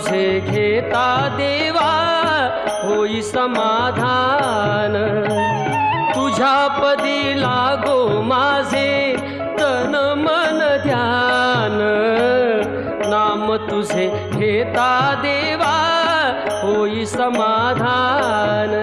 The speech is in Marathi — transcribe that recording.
तुझे घेता देवा होई समाधान। तुझ्या पदी लागो माझे तन मन ध्यान। नाम तुझे घेता देवा होई समाधान।